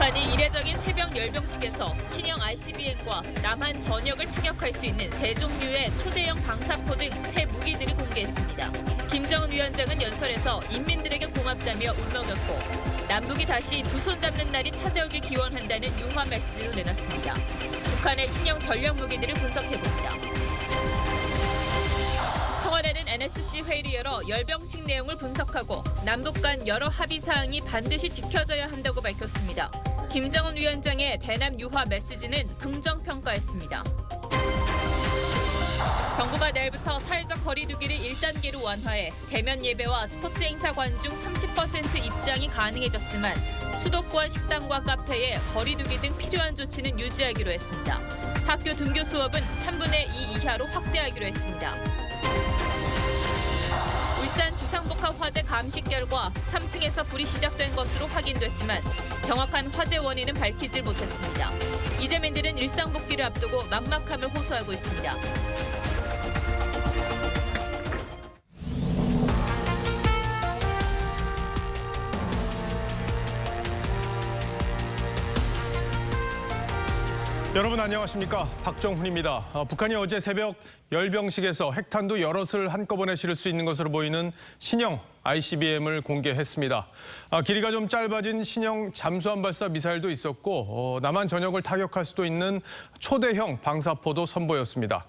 북한이 이례적인 새벽 열병식에서 신형 ICBM과 남한 전역을 타격할 수 있는 세 종류의 초대형 방사포 등 새 무기들을 공개했습니다. 김정은 위원장은 연설에서 인민들에게 고맙다며 울먹였고 남북이 다시 두 손 잡는 날이 찾아오길 기원한다는 융화 메시지를 내놨습니다. 북한의 신형 전략 무기들을 분석해봅니다. 청와대는 NSC 회의를 열어 열병식 내용을 분석하고 남북 간 여러 합의 사항이 반드시 지켜져야 한다고 밝혔습니다. 김정은 위원장의 대남 유화 메시지는 긍정 평가했습니다. 정부가 내일부터 사회적 거리 두기를 1단계로 완화해 대면 예배와 스포츠 행사 관중 30% 입장이 가능해졌지만 수도권 식당과 카페에 거리 두기 등 필요한 조치는 유지하기로 했습니다. 학교 등교 수업은 3분의 2 이하로 확대하기로 했습니다. 울산 주상복합 화재 감식 결과 3층에서 불이 시작된 것으로 확인됐지만 정확한 화재 원인은 밝히질 못했습니다. 이재민들은 일상 복귀를 앞두고 막막함을 호소하고 있습니다. 여러분 안녕하십니까? 박정훈입니다. 북한이 어제 새벽 열병식에서 핵탄두 여럿을 한꺼번에 실을 수 있는 것으로 보이는 신형 ICBM을 공개했습니다. 길이가 좀 짧아진 신형 잠수함 발사 미사일도 있었고 남한 전역을 타격할 수도 있는 초대형 방사포도 선보였습니다.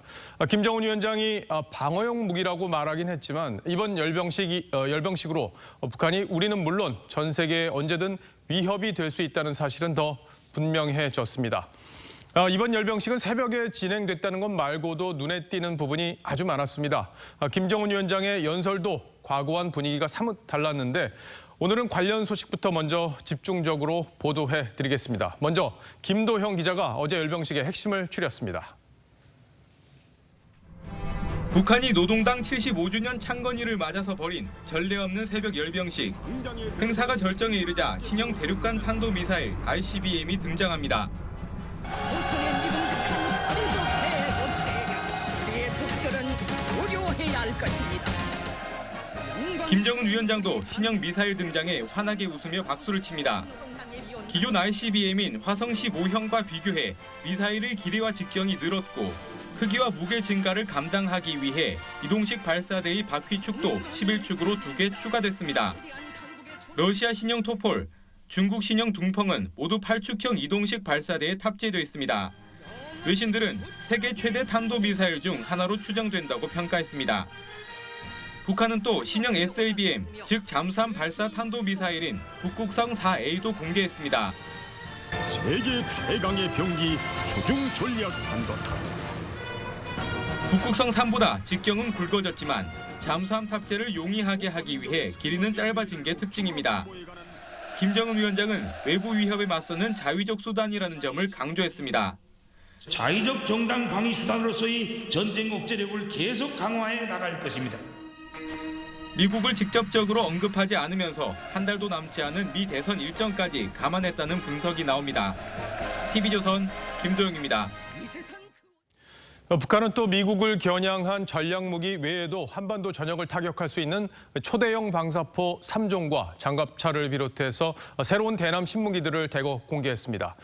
김정은 위원장이 방어용 무기라고 말하긴 했지만 이번 열병식으로 북한이 우리는 물론 전 세계에 언제든 위협이 될 수 있다는 사실은 더 분명해졌습니다. 이번 열병식은 새벽에 진행됐다는 것 말고도 눈에 띄는 부분이 아주 많았습니다. 김정은 위원장의 연설도 과거와는 분위기가 사뭇 달랐는데 오늘은 관련 소식부터 먼저 집중적으로 보도해 드리겠습니다. 먼저 김도형 기자가 어제 열병식의 핵심을 추렸습니다. 북한이 노동당 75주년 창건일을 맞아서 벌인 전례 없는 새벽 열병식. 행사가 절정에 이르자 신형 대륙간 탄도미사일 ICBM이 등장합니다. 조선의 믿음직한 자리적 해법 재력, 우리의 적들은 고려해야 할 것입니다. 김정은 위원장도 신형 미사일 등장에 환하게 웃으며 박수를 칩니다. 기존 ICBM인 화성 15형과 비교해 미사일의 길이와 직경이 늘었고 크기와 무게 증가를 감당하기 위해 이동식 발사대의 바퀴축도 11축으로 2개 추가됐습니다. 러시아 신형 토폴, 중국 신형 둥펑은 모두 8축형 이동식 발사대에 탑재되어 있습니다. 외신들은 세계 최대 탄도미사일 중 하나로 추정된다고 평가했습니다. 북한은 또 신형 SLBM, 즉 잠수함 발사 탄도미사일인 북극성 4A도 공개했습니다. 세계 최강의 병기 수중 전략 탄도탄. 북극성 3보다 직경은 굵어졌지만 잠수함 탑재를 용이하게 하기 위해 길이는 짧아진 게 특징입니다. 김정은 위원장은 외부 위협에 맞서는 자위적 수단이라는 점을 강조했습니다. 자위적 정당 방위 수단으로서의 전쟁 억제력을 계속 강화해 나갈 것입니다. 미국을 직접적으로 언급하지 않으면서 한 달도 남지 않은 미 대선 일정까지 감안했다는 분석이 나옵니다. TV조선 김도영입니다. 북한은 또 미국을 겨냥한 전략무기 외에도 한반도 전역을 타격할 수 있는 초대형 방사포 3종과 장갑차를 비롯해서 새로운 대남 신무기들을 대거 공개했습니다.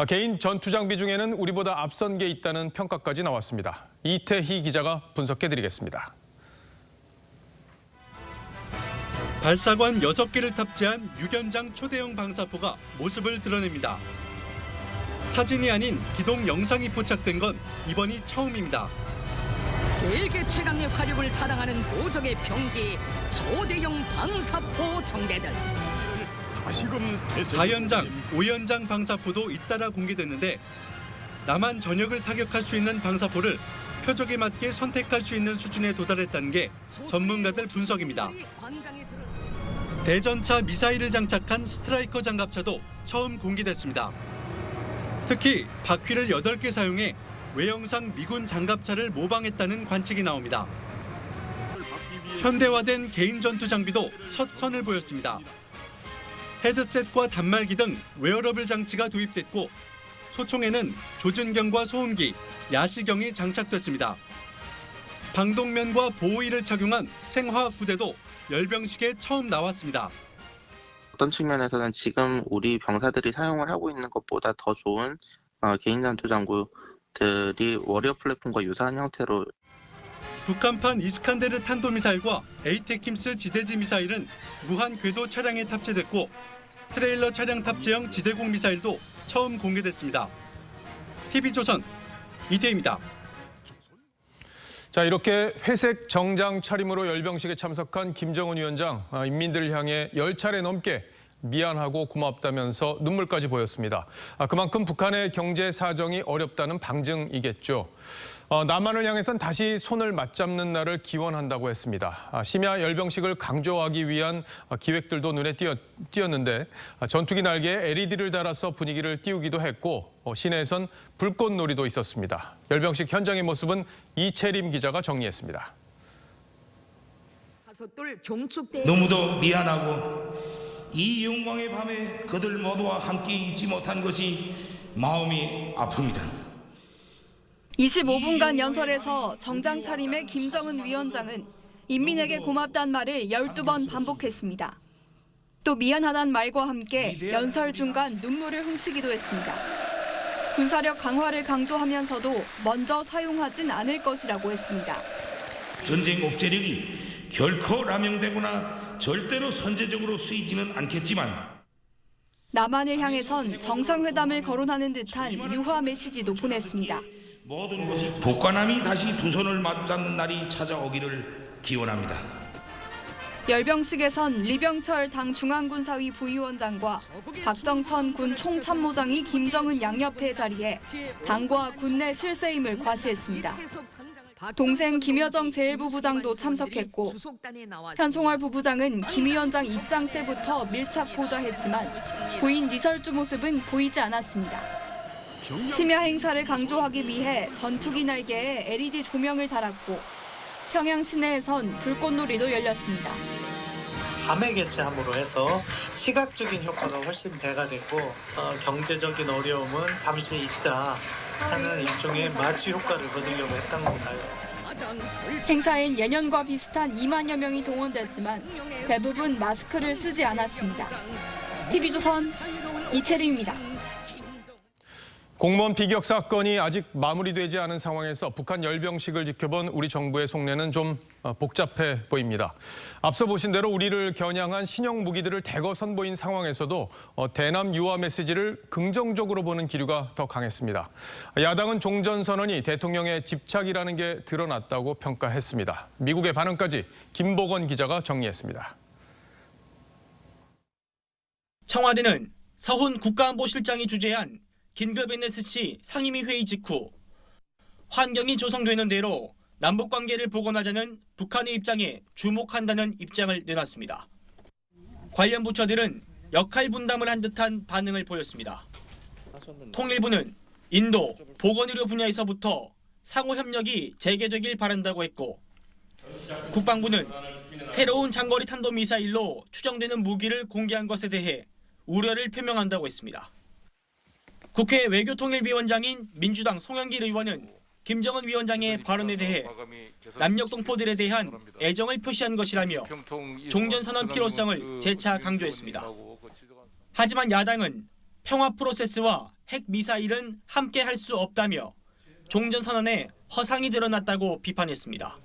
개인 전투 장비 중에는 우리보다 앞선 게 있다는 평가까지 나왔습니다. 이태희 기자가 분석해드리겠습니다. 발사관 6개를 탑재한 6연장 초대형 방사포가 모습을 드러냅니다. 사진이 아닌 기동 영상이 포착된 건 이번이 처음입니다. 세계 최강의 화력을 자랑하는 고적의 병기 초대형 방사포 정대들. 다시금 4연장, 5연장 방사포도 잇따라 공개됐는데 남한 전역을 타격할 수 있는 방사포를 표적에 맞게 선택할 수 있는 수준에 도달했다는 게 전문가들 분석입니다. 대전차 미사일을 장착한 스트라이커 장갑차도 처음 공개됐습니다. 특히 바퀴를 8개 사용해 외형상 미군 장갑차를 모방했다는 관측이 나옵니다. 현대화된 개인 전투 장비도 첫 선을 보였습니다. 헤드셋과 단말기 등 웨어러블 장치가 도입됐고 소총에는 조준경과 소음기, 야시경이 장착됐습니다. 방독면과 보호의를 착용한 생화학 부대도 열병식에 처음 나왔습니다. 어떤 측면에서는 지금 우리 병사들이 사용을 하고 있는 것보다 더 좋은 개인 전투 장구들이 워리어 플랫폼과 유사한 형태로 북한판 이스칸데르 탄도미사일과 에이테킴스 지대지 미사일은 무한 궤도 차량에 탑재됐고 트레일러 차량 탑재형 지대공 미사일도 처음 공개됐습니다. TV조선 이태희입니다. 자, 이렇게 회색 정장 차림으로 열병식에 참석한 김정은 위원장, 인민들을 향해 10차례 넘게 미안하고 고맙다면서 눈물까지 보였습니다. 그만큼 북한의 경제 사정이 어렵다는 방증이겠죠. 남한을 향해선 다시 손을 맞잡는 날을 기원한다고 했습니다. 심야 열병식을 강조하기 위한 기획들도 눈에 띄었는데 전투기 날개에 LED를 달아서 분위기를 띄우기도 했고 시내에선 불꽃놀이도 있었습니다. 열병식 현장의 모습은 이채림 기자가 정리했습니다. 너무도 미안하고 이 영광의 밤에 그들 모두와 함께 있지 못한 것이 마음이 아픕니다. 25분간 연설에서 정장 차림의 김정은 위원장은 인민에게 고맙다는 말을 12번 반복했습니다. 또 미안하다는 말과 함께 연설 중간 눈물을 훔치기도 했습니다. 군사력 강화를 강조하면서도 먼저 사용하진 않을 것이라고 했습니다. 전쟁 억제력이 결코 남용되거나 절대로 선제적으로 쓰이지는 않겠지만 남한을 향해선 정상회담을 거론하는 듯한 유화 메시지도 보냈습니다. 모든 것이 북과 남이 다시 두 손을 마주 잡는 날이 찾아오기를 기원합니다. 열병식에선 리병철 당 중앙군사위 부위원장과 박정천 군 총참모장이 김정은 양옆에 자리해 당과 군내 실세임을 과시했습니다. 동생 김여정 제1부부장도 참석했고 현송월 부부장은 김 위원장 입장 때부터 밀착 보좌했지만 부인 리설주 모습은 보이지 않았습니다. 심야 행사를 강조하기 위해 전투기 날개에 LED 조명을 달았고 평양 시내에선 불꽃놀이도 열렸습니다. 밤에 개최함으로 해서 시각적인 효과가 훨씬 배가 됐고 경제적인 어려움은 잠시 잊자 하는 일종의 마취 효과를 거두려고 했던 건가요? 행사엔 예년과 비슷한 2만여 명이 동원됐지만 대부분 마스크를 쓰지 않았습니다. TV조선 이채림입니다. 공무원 비격 사건이 아직 마무리되지 않은 상황에서 북한 열병식을 지켜본 우리 정부의 속내는 좀 복잡해 보입니다. 앞서 보신 대로 우리를 겨냥한 신형 무기들을 대거 선보인 상황에서도 대남 유화 메시지를 긍정적으로 보는 기류가 더 강했습니다. 야당은 종전선언이 대통령의 집착이라는 게 드러났다고 평가했습니다. 미국의 반응까지 김보건 기자가 정리했습니다. 청와대는 서훈 국가안보실장이 주재한 긴급 NSC 상임위 회의 직후 환경이 조성되는 대로 남북관계를 복원하자는 북한의 입장에 주목한다는 입장을 내놨습니다. 관련 부처들은 역할 분담을 한 듯한 반응을 보였습니다. 통일부는 인도, 보건의료 분야에서부터 상호협력이 재개되길 바란다고 했고 국방부는 새로운 장거리 탄도미사일로 추정되는 무기를 공개한 것에 대해 우려를 표명한다고 했습니다. 국회 외교통일비원장인 민주당 송영길 의원은 김정은 위원장의 발언에 대해 남녘 동포들에 대한 애정을 표시한 것이라며 종전선언 필요성을 재차 강조했습니다. 하지만 야당은 평화 프로세스와 핵 미사일은 함께 할 수 없다며 종전선언에 허상이 드러났다고 비판했습니다.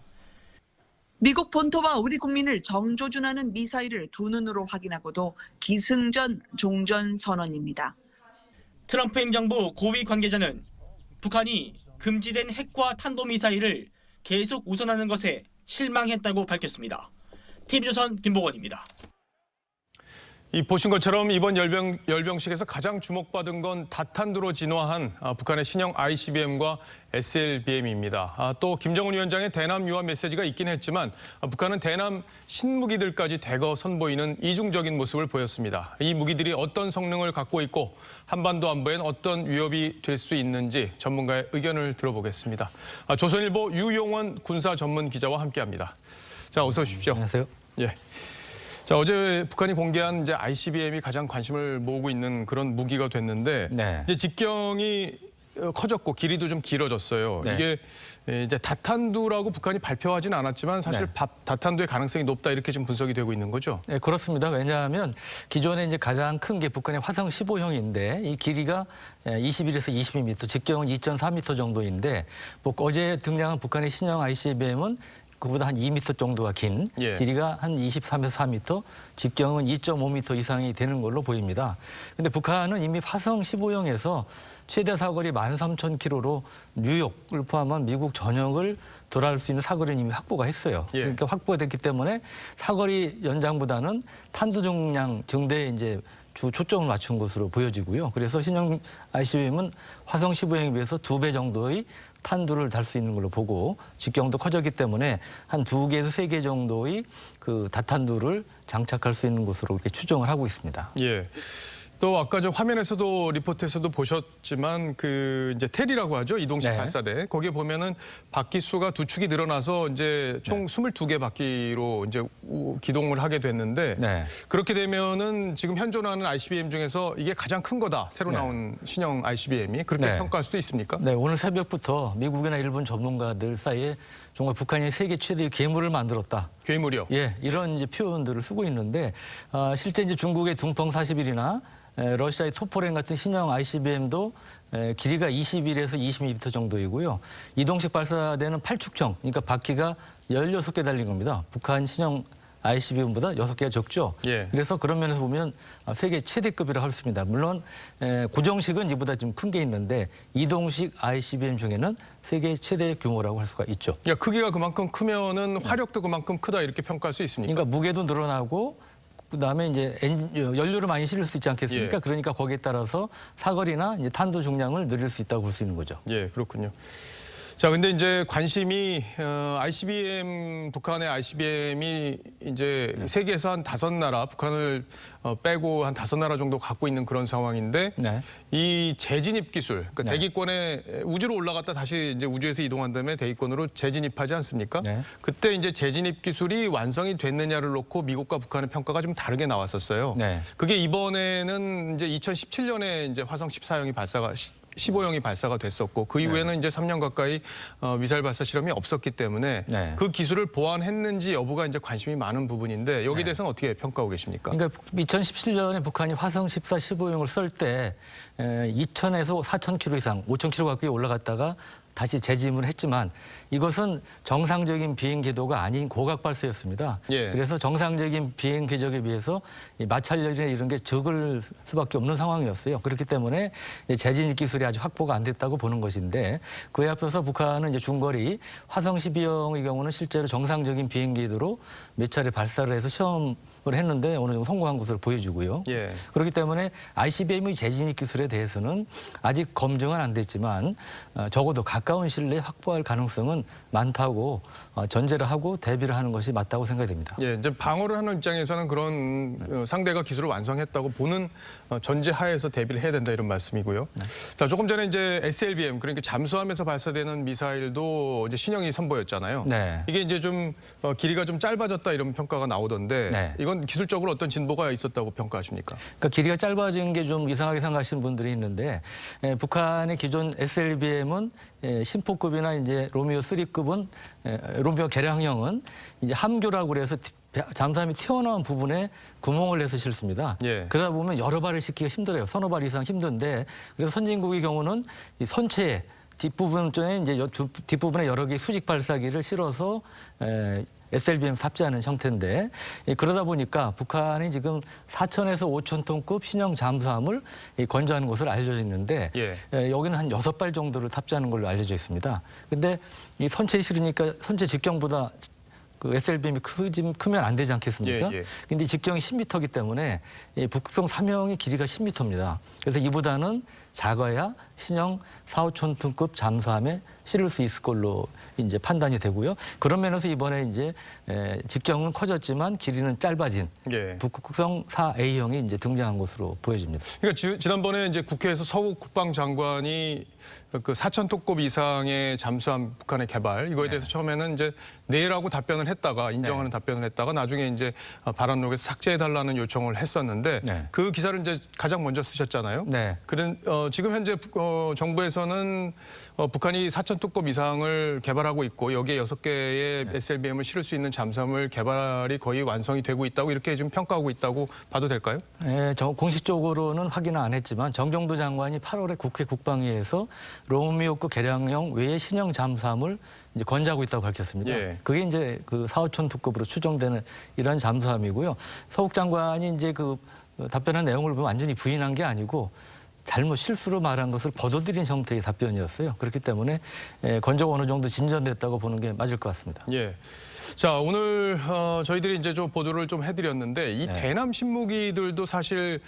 미국 본토와 우리 국민을 정조준하는 미사일을 두 눈으로 확인하고도 기승전 종전선언입니다. 트럼프 행정부 고위 관계자는 북한이 금지된 핵과 탄도미사일을 계속 우선하는 것에 실망했다고 밝혔습니다. TV조선 김보건입니다. 보신 것처럼 이번 열병식에서 가장 주목받은 건 다탄두로 진화한 북한의 신형 ICBM과 SLBM입니다. 또 김정은 위원장의 대남 유화 메시지가 있긴 했지만 북한은 대남 신무기들까지 대거 선보이는 이중적인 모습을 보였습니다. 이 무기들이 어떤 성능을 갖고 있고 한반도 안보엔 어떤 위협이 될 수 있는지 전문가의 의견을 들어보겠습니다. 조선일보 유용원 군사 전문 기자와 함께합니다. 자, 어서 오십시오. 안녕하세요. 예. 자, 어제 북한이 공개한 ICBM이 가장 관심을 모으고 있는 그런 무기가 됐는데 이제 직경이 커졌고 길이도 좀 길어졌어요. 네. 이게 이제 다탄두라고 북한이 발표하지는 않았지만 사실 네. 다탄두의 가능성이 높다 이렇게 지금 분석이 되고 있는 거죠. 네, 그렇습니다. 왜냐하면 기존에 이제 가장 큰 게 북한의 화성 15형인데 이 길이가 21에서 22m, 직경은 2.4m 정도인데 뭐 어제 등장한 북한의 신형 ICBM은 그보다 한 2m 정도가 긴 예. 길이가 한 23에서 4m, 직경은 2.5m 이상이 되는 걸로 보입니다. 근데 북한은 이미 화성 15형에서 최대 사거리 13,000km로 뉴욕을 포함한 미국 전역을 돌아올 수 있는 사거리는 이미 확보가 했어요. 예. 그러니까 확보가 됐기 때문에 사거리 연장보다는 탄두 정량 증대에 이제 주 초점을 맞춘 것으로 보여지고요. 그래서 신형 ICBM은 화성 15형에 비해서 2배 정도의 탄두를 달 수 있는 걸로 보고 직경도 커졌기 때문에 한 2개에서 3개 정도의 그 다탄두를 장착할 수 있는 것으로 이렇게 추정을 하고 있습니다. 예. 또 아까 저 화면에서도 리포트에서도 보셨지만 그 이제 텔이라고 하죠. 이동식 네. 발사대. 거기에 보면은 바퀴 수가 두 축이 늘어나서 이제 총 22개 바퀴로 이제 기동을 하게 됐는데 네. 그렇게 되면은 지금 현존하는 ICBM 중에서 이게 가장 큰 거다. 새로 나온 신형 ICBM이 그렇게 네. 평가할 수도 있습니까? 네, 오늘 새벽부터 미국이나 일본 전문가들 사이에 정말 북한이 세계 최대의 괴물을 만들었다. 괴물이요? 예, 이런 이제 표현들을 쓰고 있는데 실제 이제 중국의 둥펑 41이나 러시아의 토포렌 같은 신형 ICBM도 길이가 21에서 22m 정도이고요. 이동식 발사대는 8축청, 그러니까 바퀴가 16개 달린 겁니다. 북한 신형 ICBM보다 6개가 적죠. 예. 그래서 그런 면에서 보면 세계 최대급이라 할 수 있습니다. 물론 고정식은 이보다 좀 큰 게 있는데 이동식 ICBM 중에는 세계 최대 규모라고 할 수가 있죠. 그러니까 크기가 그만큼 크면은 화력도 그만큼 크다 이렇게 평가할 수 있습니까? 그러니까 무게도 늘어나고 그다음에 이제 연료를 많이 실을 수 있지 않겠습니까? 예. 그러니까 거기에 따라서 사거리나 이제 탄두 중량을 늘릴 수 있다고 볼 수 있는 거죠. 예, 그렇군요. 자, 근데 이제 관심이 ICBM 북한의 ICBM이 이제 세계에서 한 5나라 북한을 빼고 한 5나라 정도 갖고 있는 그런 상황인데 네. 이 재진입 기술, 그러니까 네. 대기권에 우주로 올라갔다 다시 이제 우주에서 이동한 다음에 대기권으로 재진입하지 않습니까? 네. 그때 이제 재진입 기술이 완성이 됐느냐를 놓고 미국과 북한의 평가가 좀 다르게 나왔었어요. 네. 그게 이번에는 이제 2017년에 이제 화성 14형이 15형이 발사가 됐었고 그 이후에는 이제 3년 가까이 미사일 발사 실험이 없었기 때문에 네. 그 기술을 보완했는지 여부가 이제 관심이 많은 부분인데 여기에 네. 대해서는 어떻게 평가하고 계십니까? 그러니까 2017년에 북한이 화성 14, 15형을 쏠 때 2,000에서 4,000km 이상, 5,000km 가까이 올라갔다가 다시 재짐을 했지만 이것은 정상적인 비행 궤도가 아닌 고각 발사였습니다. 예. 그래서 정상적인 비행 궤적에 비해서 이 마찰열이나 이런 게 적을 수밖에 없는 상황이었어요. 그렇기 때문에 재진입 기술이 아직 확보가 안 됐다고 보는 것인데 그에 앞서서 북한은 이제 중거리 화성 12형의 경우는 실제로 정상적인 비행 궤도로 몇 차례 발사를 해서 시험을 했는데 어느 정도 성공한 것으로 보여지고요. 예. 그렇기 때문에 ICBM의 재진입 기술에 대해서는 아직 검증은 안 됐지만 적어도 가까운 시일 내에 확보할 가능성은 많다고 전제를 하고 대비를 하는 것이 맞다고 생각이 됩니다. 예, 이제 방어를 하는 입장에서는 그런 상대가 기술을 완성했다고 보는 전제 하에서 대비를 해야 된다 이런 말씀이고요. 네. 자, 조금 전에 이제 SLBM 그러니까 잠수함에서 발사되는 미사일도 이제 신형이 선보였잖아요. 네. 이게 이제 좀 길이가 좀 짧아졌다 이런 평가가 나오던데 네. 이건 기술적으로 어떤 진보가 있었다고 평가하십니까? 그러니까 길이가 짧아진 게 좀 이상하게 생각하시는 분들이 있는데 북한의 기존 SLBM은 심포급이나 이제 로미오 3급은 로미오 개량형은 이제 함교라고 그래서 잠수함이 튀어나온 부분에 구멍을 내서 실습니다. 예. 그러다 보면 여러 발을 싣기가 힘들어요. 서너 발 이상 힘든데 그래서 선진국의 경우는 이 선체에 뒷부분 쪽에 이제 뒷부분에 여러 개의 수직 발사기를 실어서 SLBM 탑재하는 형태인데 그러다 보니까 북한이 지금 4,000에서 5,000톤급 신형 잠수함을 건조하는 것으로 알려져 있는데 예. 여기는 한 6발 정도를 탑재하는 걸로 알려져 있습니다. 근데 이 선체에 실으니까 선체 직경보다 그 SLBM이 크면 안 되지 않겠습니까? 예, 예. 근데 직경이 10m이기 때문에 이 북성 3형의 길이가 10m입니다. 그래서 이보다는 작아야 신형 4, 5천 톤급 잠수함에 실을 수 있을 걸로 이제 판단이 되고요. 그런 면에서 이번에 이제 직경은 커졌지만 길이는 짧아진 예. 북극성 4A형이 이제 등장한 것으로 보여집니다. 그러니까 지난번에 이제 국회에서 서욱 국방장관이 그 4,000톤급 이상의 잠수함 북한의 개발 이거에 대해서 처음에는 이제 내라고 답변을 했다가 인정하는 답변을 했다가 나중에 이제 발언록에서 삭제해달라는 요청을 했었는데 네. 그 기사를 이제 가장 먼저 쓰셨잖아요. 네. 지금 현재 정부에서는 북한이 4,000톤급 이상을 개발하고 있고 여기에 6개의 SLBM을 실을 수 있는 잠수함을 개발이 거의 완성이 되고 있다고 이렇게 지금 평가하고 있다고 봐도 될까요? 네, 공식적으로는 확인은 안 했지만 정경도 장관이 8월에 국회 국방위에서 로미오급 개량형 외의 신형 잠수함을 이제 건조하고 있다고 밝혔습니다. 예. 그게 이제 그 4,5톤급으로 추정되는 이런 잠수함이고요. 서욱 장관이 이제 그 답변한 내용을 보면 완전히 부인한 게 아니고 잘못 실수로 말한 것을 거둬들인 형태의 답변이었어요. 그렇기 때문에 건조가 어느 정도 진전됐다고 보는 게 맞을 것 같습니다. 예. 자, 오늘 저희들이 이제 좀 보도를 좀 해드렸는데 이 대남 신무기들도 사실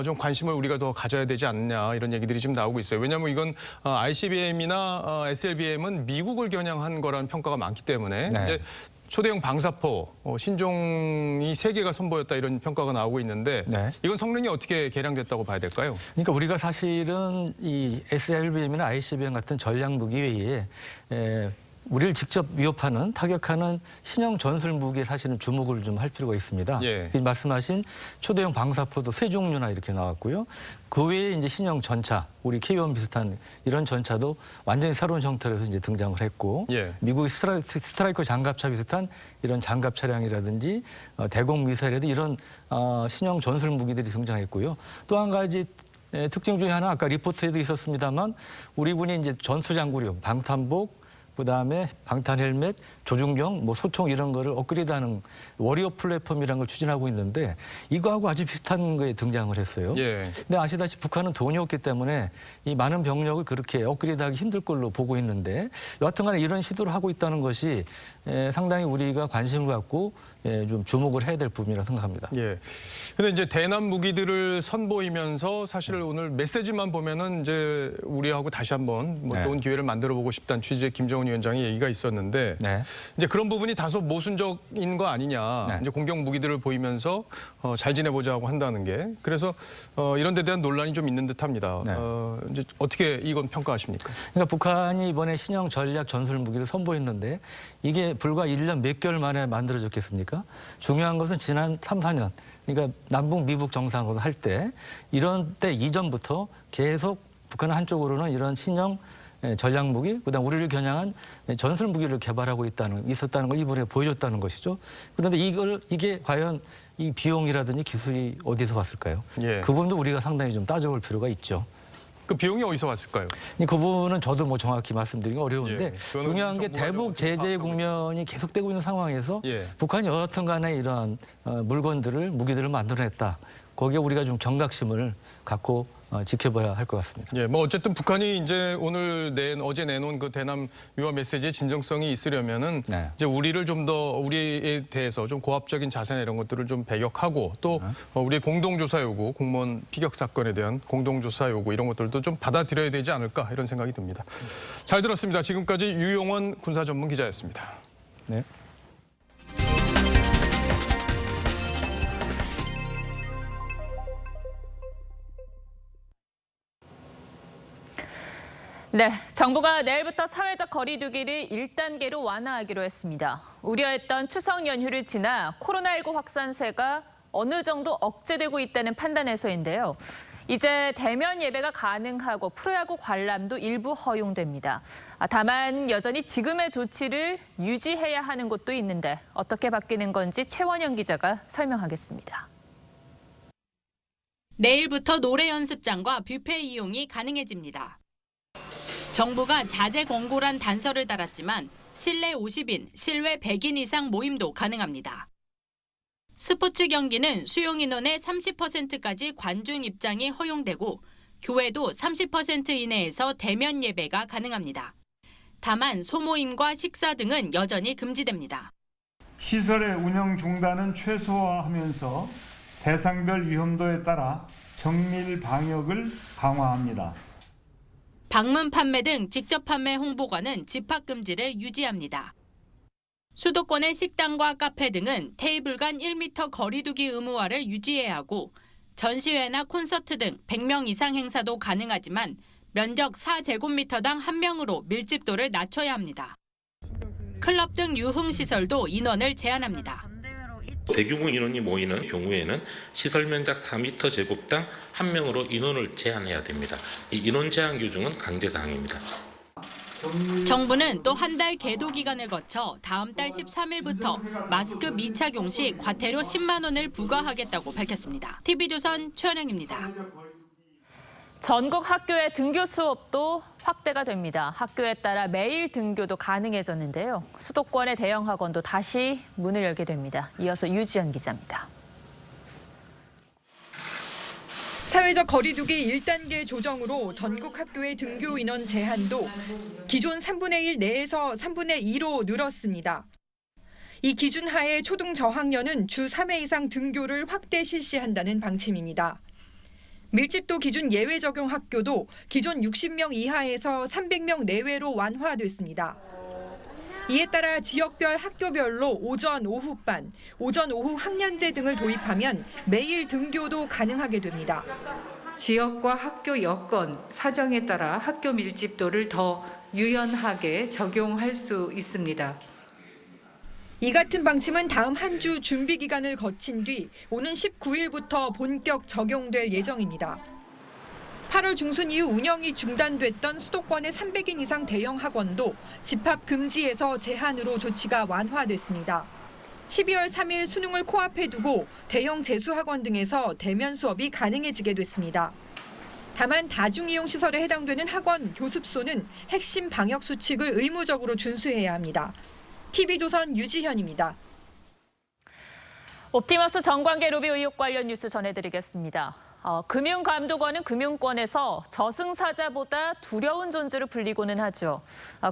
좀 관심을 우리가 더 가져야 되지 않냐 이런 얘기들이 지금 나오고 있어요. 왜냐하면 이건 ICBM이나 SLBM은 미국을 겨냥한 거라는 평가가 많기 때문에 이제 초대형 방사포 신종이 3개가 선보였다 이런 평가가 나오고 있는데 이건 성능이 어떻게 개량됐다고 봐야 될까요? 그러니까 우리가 사실은 이 SLBM이나 ICBM 같은 전략 무기 외에 우리를 직접 위협하는 타격하는 신형 전술 무기에 사실은 주목을 좀 할 필요가 있습니다. 말씀하신 초대형 방사포도 3종류나 이렇게 나왔고요. 그 외에 이제 신형 전차, 우리 K1 비슷한 이런 전차도 완전히 새로운 형태로 이제 등장을 했고, 미국의 스트라이커 장갑차 비슷한 이런 장갑 차량이라든지 대공 미사일에도 이런 신형 전술 무기들이 등장했고요. 또 한 가지 특징 중에 하나 아까 리포트에도 있었습니다만 우리 군이 이제 전투장구류, 방탄복 그다음에 방탄 헬멧, 조준경, 뭐 소총 이런 거를 업그레이드하는 워리어 플랫폼이라는 걸 추진하고 있는데 이거하고 아주 비슷한 거에 등장을 했어요. 근데 아시다시피 북한은 돈이 없기 때문에 이 많은 병력을 그렇게 업그레이드하기 힘들 걸로 보고 있는데 여하튼간에 이런 시도를 하고 있다는 것이 상당히 우리가 관심을 갖고 좀 주목을 해야 될 부분이라고 생각합니다. 근데 이제 대남 무기들을 선보이면서 사실 오늘 메시지만 보면은 이제 우리하고 다시 한번 뭐 좋은 기회를 만들어 보고 싶다는 취지의 김정은 위원장의 얘기가 있었는데 이제 그런 부분이 다소 모순적인 거 아니냐. 이제 공격 무기들을 보이면서 잘 지내보자고 한다는 게 그래서 이런 데 대한 논란이 좀 있는 듯합니다. 이제 어떻게 이건 평가하십니까? 그러니까 북한이 이번에 신형 전략 전술 무기를 선보였는데 이게 불과 1년 몇 개월 만에 만들어졌겠습니까? 중요한 것은 지난 3, 4년 그러니까 남북 미북 정상회담 할 때 이런 때 이전부터 계속 북한은 한쪽으로는 이런 신형 전략 무기, 그다음 우리를 겨냥한 전술 무기를 개발하고 있었다는 걸 이번에 보여줬다는 것이죠. 그런데 이게 과연 이 비용이라든지 기술이 어디서 왔을까요? 그 부분도 우리가 상당히 좀 따져볼 필요가 있죠. 그 비용이 어디서 왔을까요? 그 부분은 저도 뭐 정확히 말씀드리기 어려운데 중요한 게 대북 제재 국면이 계속되고 있는 상황에서 북한이 여하튼 간에 이러한 물건들을, 무기들을 만들어냈다. 거기에 우리가 좀 경각심을 갖고 지켜봐야 할 것 같습니다. 뭐 어쨌든 북한이 이제 어제 내놓은 그 대남 유화 메시지의 진정성이 있으려면은 이제 우리를 좀 더 우리에 대해서 좀 고압적인 자세나 이런 것들을 좀 배격하고 또 우리의 공동조사 요구, 공무원 피격 사건에 대한 공동조사 요구 이런 것들도 좀 받아들여야 되지 않을까 이런 생각이 듭니다. 잘 들었습니다. 지금까지 유용원 군사전문 기자였습니다. 네, 정부가 내일부터 사회적 거리 두기를 1단계로 완화하기로 했습니다. 우려했던 추석 연휴를 지나 코로나19 확산세가 어느 정도 억제되고 있다는 판단에서인데요. 이제 대면 예배가 가능하고 프로야구 관람도 일부 허용됩니다. 다만 여전히 지금의 조치를 유지해야 하는 곳도 있는데 어떻게 바뀌는 건지 최원영 기자가 설명하겠습니다. 내일부터 노래 연습장과 뷔페 이용이 가능해집니다. 정부가 자제 권고란 단서를 달았지만 실내 50인, 실외 100인 이상 모임도 가능합니다. 스포츠 경기는 수용 인원의 30%까지 관중 입장이 허용되고 교회도 30% 이내에서 대면 예배가 가능합니다. 다만 소모임과 식사 등은 여전히 금지됩니다. 시설의 운영 중단은 최소화하면서 대상별 위험도에 따라 정밀 방역을 강화합니다. 방문 판매 등 직접 판매 홍보관은 집합 금지를 유지합니다. 수도권의 식당과 카페 등은 테이블 간 1m 거리 두기 의무화를 유지해야 하고 전시회나 콘서트 등 100명 이상 행사도 가능하지만 면적 4제곱미터당 1명으로 밀집도를 낮춰야 합니다. 클럽 등 유흥시설도 인원을 제한합니다. 대규모 인원이 모이는 경우에는 시설 면적 4m 제곱당 1명으로 인원을 제한해야 됩니다. 이 인원 제한 규정은 강제 사항입니다. 정부는 또 한 달 계도 기간을 거쳐 다음 달 13일부터 마스크 미착용 시 과태료 10만 원을 부과하겠다고 밝혔습니다. TV조선 최연영입니다. 전국 학교의 등교 수업도 확대가 됩니다. 학교에 따라 매일 등교도 가능해졌는데요. 수도권의 대형 학원도 다시 문을 열게 됩니다. 이어서 유지연 기자입니다. 사회적 거리두기 1단계 조정으로 전국 학교의 등교 인원 제한도 기존 3분의 1 내에서 3분의 2로 늘었습니다. 이 기준 하에 초등 저학년은 주 3회 이상 등교를 확대 실시한다는 방침입니다. 밀집도 기준 예외 적용 학교도 기존 60명 이하에서 300명 내외로 완화됐습니다. 이에 따라 지역별 학교별로 오전, 오후반, 오전, 오후 학년제 등을 도입하면 매일 등교도 가능하게 됩니다. 지역과 학교 여건, 사정에 따라 학교 밀집도를 더 유연하게 적용할 수 있습니다. 이 같은 방침은 다음 한 주 준비 기간을 거친 뒤 오는 19일부터 본격 적용될 예정입니다. 8월 중순 이후 운영이 중단됐던 수도권의 300인 이상 대형 학원도 집합 금지에서 제한으로 조치가 완화됐습니다. 12월 3일 수능을 코앞에 두고 대형 재수학원 등에서 대면 수업이 가능해지게 됐습니다. 다만 다중이용 시설에 해당되는 학원 교습소는 핵심 방역 수칙을 의무적으로 준수해야 합니다. TV조선 유지현입니다. 옵티머스 정관계 로비 의혹 관련 뉴스 전해드리겠습니다. 금융감독원은 금융권에서 저승사자보다 두려운 존재로 불리고는 하죠.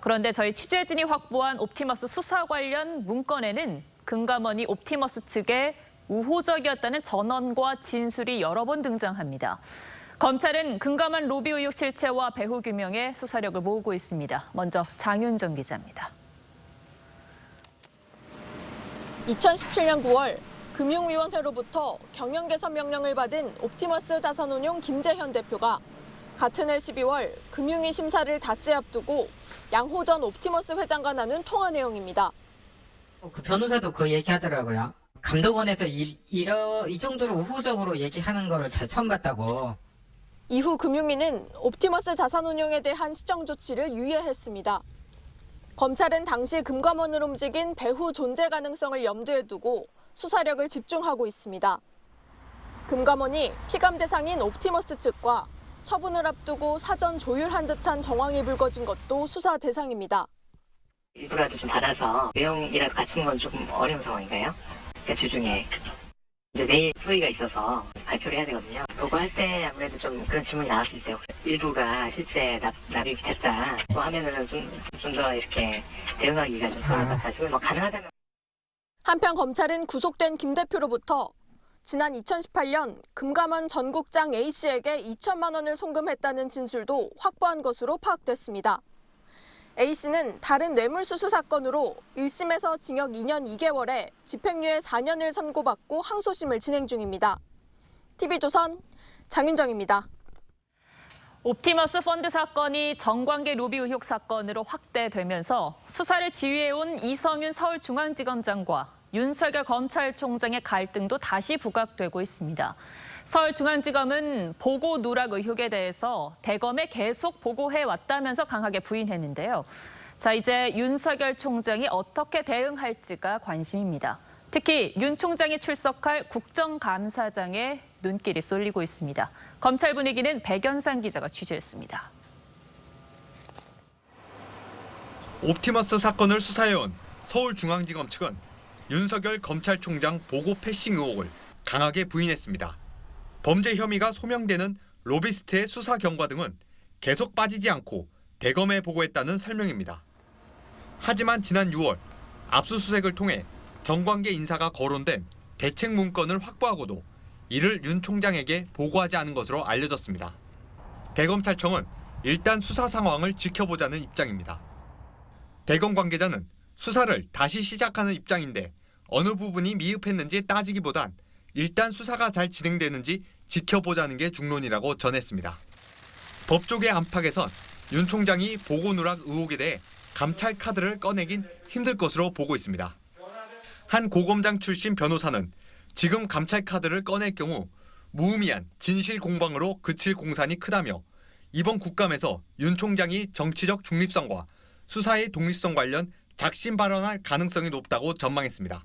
그런데 저희 취재진이 확보한 옵티머스 수사 관련 문건에는 금감원이 옵티머스 측에 우호적이었다는 전언과 진술이 여러 번 등장합니다. 검찰은 금감원 로비 의혹 실체와 배후 규명에 수사력을 모으고 있습니다. 먼저 장윤정 기자입니다. 2017년 9월 금융위원회로부터 경영개선 명령을 받은 옵티머스 자산운용 김재현 대표가 같은 해 12월 금융위 심사를 닷새 앞두고 양호전 옵티머스 회장과 나눈 통화 내용입니다. 그 변호사도 그 얘기하더라고요. 감독원에서 이 정도로 우호적으로 얘기하는 거를 잘 처음 봤다고. 이후 금융위는 옵티머스 자산운용에 대한 시정 조치를 유예했습니다. 검찰은 당시 금감원을 움직인 배후 존재 가능성을 염두에 두고 수사력을 집중하고 있습니다. 금감원이 피감 대상인 옵티머스 측과 처분을 앞두고 사전 조율한 듯한 정황이 불거진 것도 수사 대상입니다. 일부라도 좀 받아서 내용이라도 갖춘 건 조금 어려운 상황인가요? 그러니까 주중에 이제 내일 소위가 있어서 발표를 해야 되거든요. 보고할 때 아무래도 좀 그런 질문이 나왔을 때 일부가 실제 납입이 됐다 뭐 하면은 좀 더 이렇게 대응하기가 좀 편할 것 같아서 가능하다면. 한편 검찰은 구속된 김 대표로부터 지난 2018년 금감원 전국장 A씨에게 2천만 원을 송금했다는 진술도 확보한 것으로 파악됐습니다. A씨는 다른 뇌물수수 사건으로 1심에서 징역 2년 2개월에 집행유예 4년을 선고받고 항소심을 진행 중입니다. TV조선 장윤정입니다. 옵티머스 펀드 사건이 정관계 로비 의혹 사건으로 확대되면서 수사를 지휘해온 이성윤 서울중앙지검장과 윤석열 검찰총장의 갈등도 다시 부각되고 있습니다. 서울중앙지검은 보고 누락 의혹에 대해서 대검에 계속 보고해왔다면서 강하게 부인했는데요. 자, 이제 윤석열 총장이 어떻게 대응할지가 관심입니다. 특히 윤 총장이 출석할 국정감사장에 눈길이 쏠리고 있습니다. 검찰 분위기는 백연상 기자가 취재했습니다. 옵티머스 사건을 수사해온 서울중앙지검 측은 윤석열 검찰총장 보고 패싱 의혹을 강하게 부인했습니다. 범죄 혐의가 소명되는 로비스트의 수사 경과 등은 계속 빠지지 않고 대검에 보고했다는 설명입니다. 하지만 지난 6월 압수수색을 통해 정관계 인사가 거론된 대책 문건을 확보하고도 이를 윤 총장에게 보고하지 않은 것으로 알려졌습니다. 대검찰청은 일단 수사 상황을 지켜보자는 입장입니다. 대검 관계자는 수사를 다시 시작하는 입장인데 어느 부분이 미흡했는지 따지기보단 일단 수사가 잘 진행되는지 지켜보자는 게 중론이라고 전했습니다. 법조계 안팎에선 윤 총장이 보고 누락 의혹에 대해 감찰 카드를 꺼내긴 힘들 것으로 보고 있습니다. 한 고검장 출신 변호사는 지금 감찰 카드를 꺼낼 경우 무의미한 진실 공방으로 그칠 공산이 크다며 이번 국감에서 윤 총장이 정치적 중립성과 수사의 독립성 관련 작심 발언할 가능성이 높다고 전망했습니다.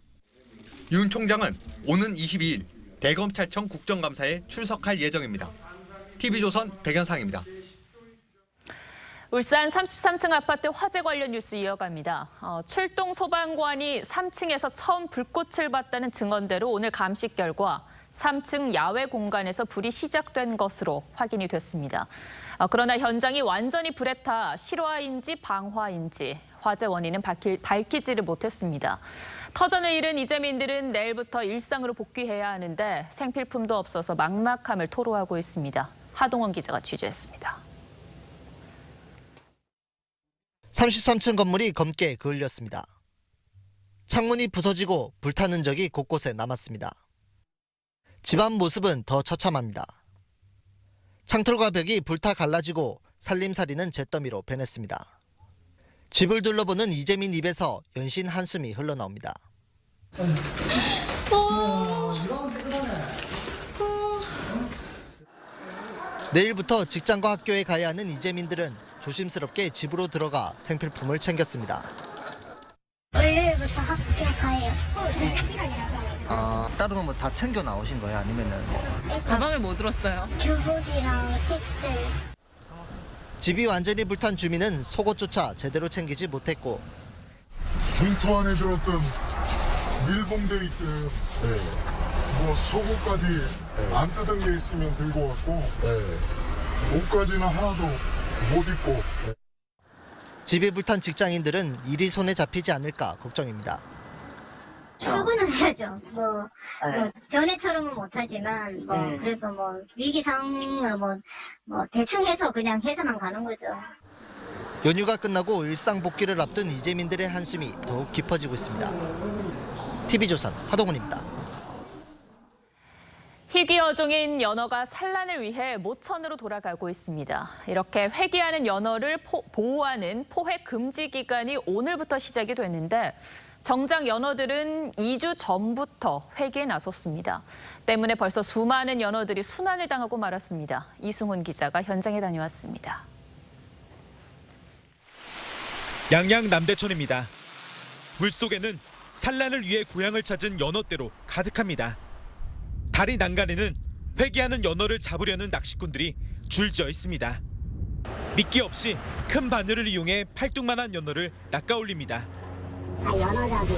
윤 총장은 오는 22일 대검찰청 국정감사에 출석할 예정입니다. TV조선 백연상입니다. 울산 33층 아파트 화재 관련 뉴스 이어갑니다. 출동 소방관이 3층에서 처음 불꽃을 봤다는 증언대로 오늘 감식 결과 3층 야외 공간에서 불이 시작된 것으로 확인이 됐습니다. 그러나 현장이 완전히 불에 타 실화인지 방화인지 화재 원인은 밝히지를 못했습니다. 터전을 잃은 이재민들은 내일부터 일상으로 복귀해야 하는데 생필품도 없어서 막막함을 토로하고 있습니다. 하동원 기자가 취재했습니다. 33층 건물이 검게 그을렸습니다. 창문이 부서지고 불타는 적이 곳곳에 남았습니다. 집안 모습은 더 처참합니다. 창틀과 벽이 불타 갈라지고 살림살이는 잿더미로 변했습니다. 집을 둘러보는 이재민 입에서 연신 한숨이 흘러나옵니다. 내일부터 직장과 학교에 가야 하는 이재민들은 조심스럽게 집으로 들어가 생필품을 챙겼습니다. 월요일부터 학교에 가요. 다른 건 뭐 다 챙겨 나오신 거예요? 아니면은 가방에 뭐 들었어요? 교복이랑 책들. 집이 완전히 불탄 주민은 속옷조차 제대로 챙기지 못했고 봉투 안에 들었던 밀봉돼 있던 뭐 속옷까지 안 뜯은 게 있으면 들고 왔고 옷까지는 하나도 못 입고. 집이 불탄 직장인들은 일이 손에 잡히지 않을까 걱정입니다. 출근은 해야죠. 뭐 전에처럼은 못하지만 그래서 뭐 위기상으로 뭐 대충 해서 그냥 해서만 가는 거죠. 연휴가 끝나고 일상 복귀를 앞둔 이재민들의 한숨이 더욱 깊어지고 있습니다. TV조선 하동훈입니다. 희귀어종인 연어가 산란을 위해 모천으로 돌아가고 있습니다. 이렇게 회귀하는 연어를 보호하는 포획 금지 기간이 오늘부터 시작이 됐는데 정작 연어들은 2주 전부터 회귀에 나섰습니다. 때문에 벌써 수많은 연어들이 순환을 당하고 말았습니다. 이승훈 기자가 현장에 다녀왔습니다. 양양 남대천입니다. 물속에는 산란을 위해 고향을 찾은 연어떼로 가득합니다. 다리 난간에는 회귀하는 연어를 잡으려는 낚시꾼들이 줄지어 있습니다. 미끼 없이 큰 바늘을 이용해 팔뚝만한 연어를 낚아올립니다. 연어잡이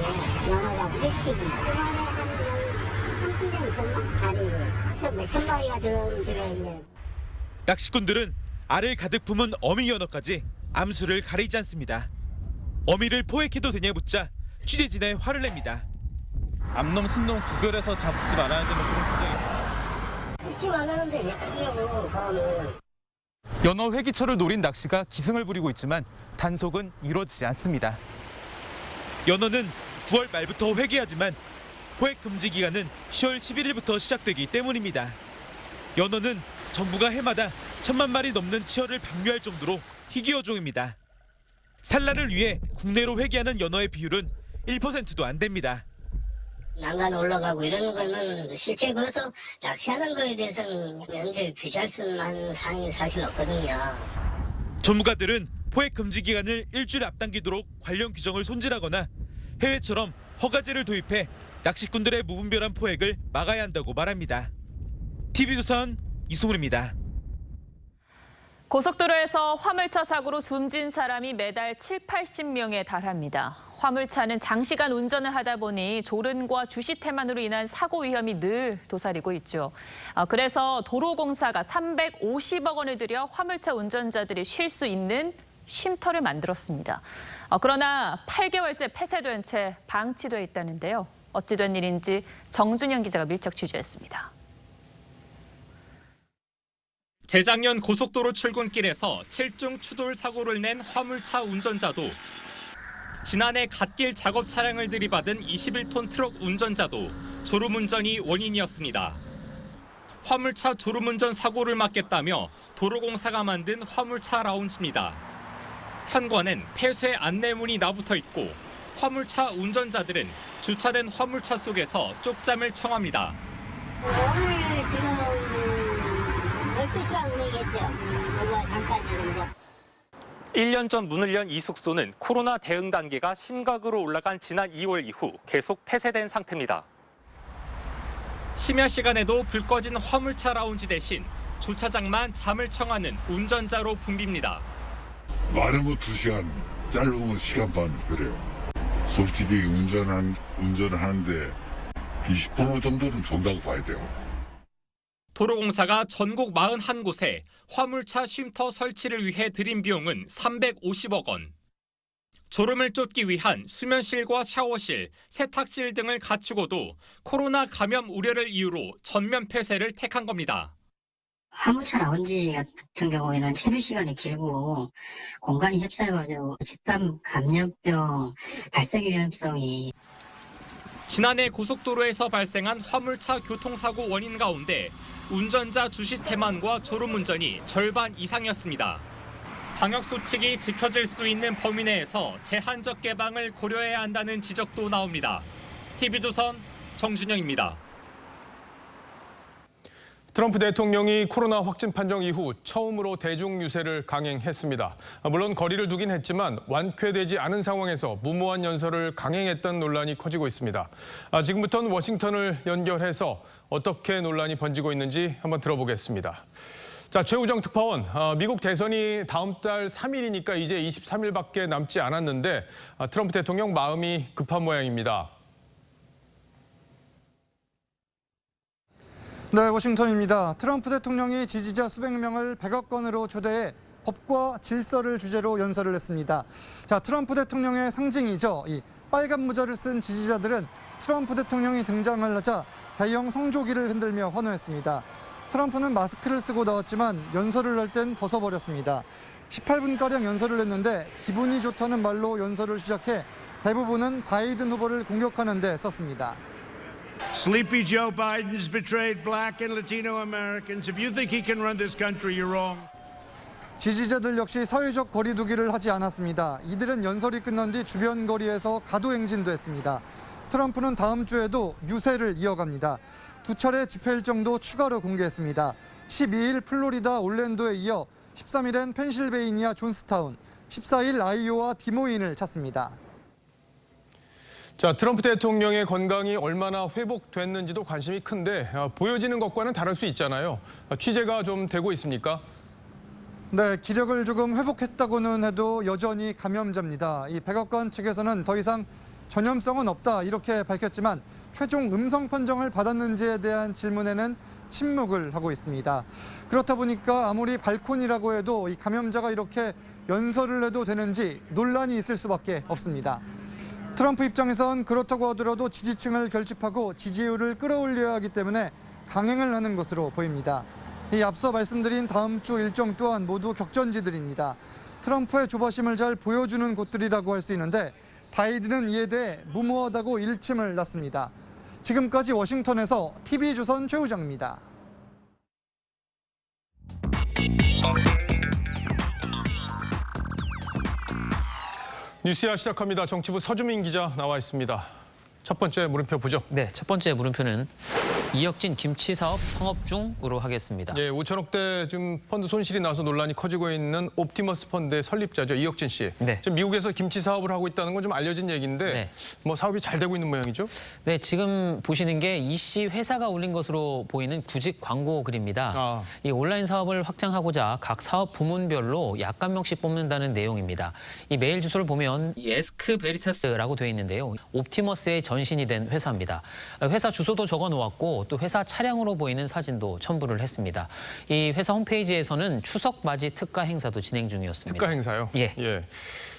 횟집이 그만에 한 30년 있었나? 다리를 몇천 마리가 들어있는. 낚시꾼들은 알을 가득 품은 어미 연어까지 암수를 가리지 않습니다. 어미를 포획해도 되냐 묻자 취재진에 화를 냅니다. 암놈 순놈 구별해서 잡지 말아야 되는 그런 잡지 말라는데 왜 치려고 사람을. 연어 회귀철을 노린 낚시가 기승을 부리고 있지만 단속은 이루어지지 않습니다. 연어는 9월 말부터 회귀하지만 포획 금지 기간은 10월 11일부터 시작되기 때문입니다. 연어는 정부가 해마다 1000만 마리 넘는 치어를 방류할 정도로 희귀어종입니다. 산란을 위해 국내로 회귀하는 연어의 비율은 1%도 안 됩니다. 난간 올라가고 이러는 거는 실제 거기서 낚시하는 거에 대해서는 현재 규제할 수 있는 사항이 사실 없거든요. 전문가들은 포획 금지 기간을 일주일 앞당기도록 관련 규정을 손질하거나 해외처럼 허가제를 도입해 낚시꾼들의 무분별한 포획을 막아야 한다고 말합니다. TV조선 이승훈입니다. 고속도로에서 화물차 사고로 숨진 사람이 매달 70~80명에 달합니다. 화물차는 장시간 운전을 하다 보니 졸음과 주시 태만으로 인한 사고 위험이 늘 도사리고 있죠. 그래서 도로공사가 350억 원을 들여 화물차 운전자들이 쉴 수 있는 쉼터를 만들었습니다. 그러나 8개월째 폐쇄된 채 방치돼 있다는데요. 어찌된 일인지 정준영 기자가 밀착 취재했습니다. 재작년 고속도로 출근길에서 7중 추돌 사고를 낸 화물차 운전자도 지난해 갓길 작업 차량을 들이받은 21톤 트럭 운전자도 졸음운전이 원인이었습니다. 화물차 졸음운전 사고를 막겠다며 도로공사가 만든 화물차 라운지입니다. 현관엔 폐쇄 안내문이 나붙어 있고 화물차 운전자들은 주차된 화물차 속에서 쪽잠을 청합니다. 오늘 지금 12시간 운행했죠. 오늘 잠깐 지금요. 1년 전 문을 연 이 숙소는 코로나 대응 단계가 심각으로 올라간 지난 2월 이후 계속 폐쇄된 상태입니다. 심야 시간에도 불 꺼진 화물차 라운지 대신 주차장만 잠을 청하는 운전자로 붐빕니다. 많으면 2시간, 짧으면 시간 반 그래요. 솔직히 운전을 하는데 20% 정도는 돈다고 봐야 돼요. 도로공사가 전국 41곳에 화물차 쉼터 설치를 위해 들인 비용은 350억 원. 졸음을 쫓기 위한 수면실과 샤워실, 세탁실 등을 갖추고도 코로나 감염 우려를 이유로 전면 폐쇄를 택한 겁니다. 화물차 라운지 같은 경우에는 체류 시간이 길고 공간이 협소해가지고 집단 감염병 발생 위험성이. 지난해 고속도로에서 발생한 화물차 교통사고 원인 가운데 운전자 주시 태만과 졸음운전이 절반 이상이었습니다. 방역수칙이 지켜질 수 있는 범위 내에서 제한적 개방을 고려해야 한다는 지적도 나옵니다. TV조선 정준영입니다. 트럼프 대통령이 코로나 확진 판정 이후 처음으로 대중 유세를 강행했습니다. 물론 거리를 두긴 했지만 완쾌되지 않은 상황에서 무모한 연설을 강행했던 논란이 커지고 있습니다. 지금부터는 워싱턴을 연결해서 어떻게 논란이 번지고 있는지 한번 들어보겠습니다. 자, 최우정 특파원, 미국 대선이 다음 달 3일이니까 이제 23일밖에 남지 않았는데 트럼프 대통령 마음이 급한 모양입니다. 네, 워싱턴입니다. 트럼프 대통령이 지지자 수백 명을 100억 건으로 초대해 법과 질서를 주제로 연설을 했습니다. 자, 트럼프 대통령의 상징이죠. 이 빨간 모자를 쓴 지지자들은 트럼프 대통령이 등장을 하자 대형 성조기를 흔들며 환호했습니다. 트럼프는 마스크를 쓰고 나왔지만 연설을 할 땐 벗어버렸습니다. 18분가량 연설을 했는데 기분이 좋다는 말로 연설을 시작해 대부분은 바이든 후보를 공격하는 데 썼습니다. Sleepy Joe Biden's betrayed black and Latino Americans. If you think he can run this country, you're wrong. 지지자들 역시 사회적 거리 두기를 하지 않았습니다. 이들은 연설이 끝난 뒤 주변 거리에서 가도 행진도 했습니다. 트럼프는 다음 주에도 유세를 이어갑니다. 2차례 집회 일정도 추가로 공개했습니다. 12일 플로리다 올랜도에 이어 13일엔 펜실베이니아 존스타운, 14일 아이오와 디모인을 찾습니다. 자, 트럼프 대통령의 건강이 얼마나 회복됐는지도 관심이 큰데 보여지는 것과는 다를 수 있잖아요. 취재가 좀 되고 있습니까? 네, 기력을 조금 회복했다고는 해도 여전히 감염자입니다. 이 백악관 측에서는 더 이상 전염성은 없다 이렇게 밝혔지만 최종 음성 판정을 받았는지에 대한 질문에는 침묵을 하고 있습니다. 그렇다 보니까 아무리 발콘이라고 해도 이 감염자가 이렇게 연설을 해도 되는지 논란이 있을 수밖에 없습니다. 트럼프 입장에선 그렇다고 하더라도 지지층을 결집하고 지지율을 끌어올려야 하기 때문에 강행을 하는 것으로 보입니다. 이 앞서 말씀드린 다음 주 일정 또한 모두 격전지들입니다. 트럼프의 조바심을 잘 보여주는 곳들이라고 할 수 있는데 바이든은 이에 대해 무모하다고 일침을 놨습니다. 지금까지 워싱턴에서 TV조선 최우정입니다. 뉴스야 시작합니다. 정치부 서주민 기자 나와 있습니다. 첫 번째 물음표 보죠. 네, 첫 번째 물음표는 이혁진 김치 사업 성업 중으로 하겠습니다. 예, 5천억대 지금 펀드 손실이 나서 논란이 커지고 있는 옵티머스 펀드의 설립자죠, 이혁진 씨. 네. 지금 미국에서 김치 사업을 하고 있다는 건 좀 알려진 얘기인데 네. 뭐 사업이 잘 되고 있는 모양이죠? 네, 지금 보시는 게 이 씨 회사가 올린 것으로 보이는 구직 광고 글입니다. 이 온라인 사업을 확장하고자 각 사업 부문별로 약 한 명씩 뽑는다는 내용입니다. 이 메일 주소를 보면 에스크 베리타스라고 되어 있는데요. 옵티머스의 전신이 된 회사입니다. 회사 주소도 적어 놓았고 또 회사 차량으로 보이는 사진도 첨부를 했습니다. 이 회사 홈페이지에서는 추석 맞이 특가 행사도 진행 중이었습니다. 특가 행사요? 예. 예.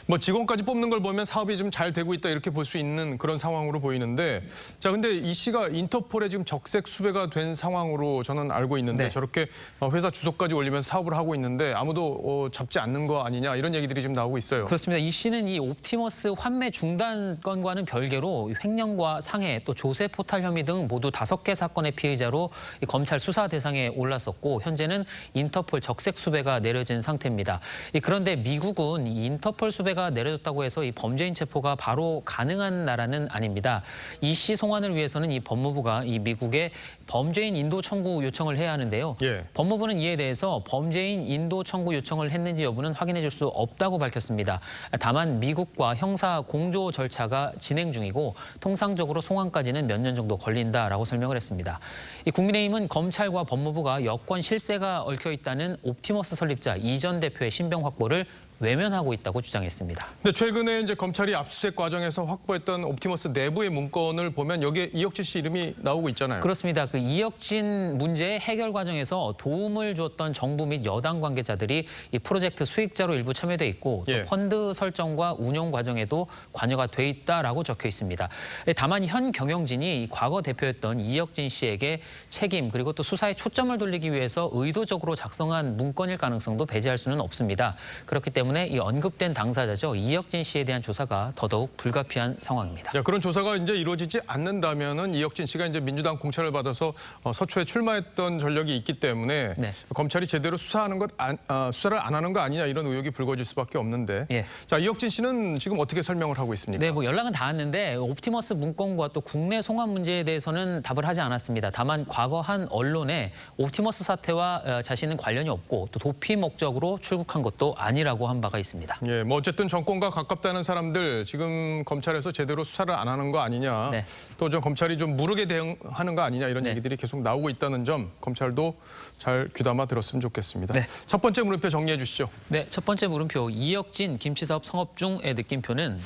뭐 직원까지 뽑는 걸 보면 사업이 좀 잘 되고 있다 이렇게 볼 수 있는 그런 상황으로 보이는데 자, 근데 이 씨가 인터폴에 지금 적색 수배가 된 상황으로 저는 알고 있는데 네. 저렇게 회사 주소까지 올리면 사업을 하고 있는데 아무도 잡지 않는 거 아니냐 이런 얘기들이 지금 나오고 있어요. 그렇습니다. 이 씨는 이 옵티머스 환매 중단 건과는 별개로 횡령 성희롱과 상해, 또 조세 포탈 혐의 등 모두 5개 사건의 피의자로 이 검찰 수사 대상에 올랐었고 현재는 인터폴 적색 수배가 내려진 상태입니다. 그런데 미국은 이 인터폴 수배가 내려졌다고 해서 이 범죄인 체포가 바로 가능한 나라는 아닙니다. 이 씨 송환을 위해서는 이 법무부가 이 미국에 범죄인 인도 청구 요청을 해야 하는데요. 법무부는 이에 대해서 범죄인 인도 청구 요청을 했는지 여부는 확인해 줄 수 없다고 밝혔습니다. 다만 미국과 형사 공조 절차가 진행 중이고 통상적으로 송환까지는 몇 년 정도 걸린다라고 설명을 했습니다. 이 국민의힘은 검찰과 법무부가 여권 실세가 얽혀 있다는 옵티머스 설립자 이 전 대표의 신병 확보를 외면하고 있다고 주장했습니다. 근데 최근에 이제 검찰이 압수수색 과정에서 확보했던 옵티머스 내부의 문건을 보면 여기에 이혁진 씨 이름이 나오고 있잖아요. 그렇습니다. 그 이혁진 문제 해결 과정에서 도움을 줬던 정부 및 여당 관계자들이 이 프로젝트 수익자로 일부 참여돼 있고 또 펀드 설정과 운용 과정에도 관여가 돼 있다라고 적혀 있습니다. 다만 현 경영진이 과거 대표였던 이혁진 씨에게 책임 그리고 또 수사에 초점을 돌리기 위해서 의도적으로 작성한 문건일 가능성도 배제할 수는 없습니다. 그렇기 때문에 이 언급된 당사자죠. 이혁진 씨에 대한 조사가 더더욱 불가피한 상황입니다. 자, 그런 조사가 이제 이루어지지 않는다면은 이혁진 씨가 이제 민주당 공천을 받아서 서초에 출마했던 전력이 있기 때문에 검찰이 제대로 수사를 안 하는 거 아니냐 이런 의혹이 불거질 수밖에 없는데. 자, 이혁진 씨는 지금 어떻게 설명을 하고 있습니까? 네, 뭐 연락은 닿았는데 옵티머스 문건과 또 국내 송환 문제에 대해서는 답을 하지 않았습니다. 다만 과거 한 언론에 옵티머스 사태와 자신은 관련이 없고 또 도피 목적으로 출국한 것도 아니라고 한 바가 있습니다. 예, 뭐 어쨌든 정권과 가깝다는 사람들 지금 검찰에서 제대로 수사를 안 하는 거 아니냐, 또 좀 검찰이 좀 무르게 대응하는 거 아니냐 이런 얘기들이 계속 나오고 있다는 점 검찰도 잘 귀담아 들었으면 좋겠습니다. 첫 번째 물음표 정리해 주시죠. 네, 첫 번째 물음표 이혁진 김치사업 성업 중의 느낌표는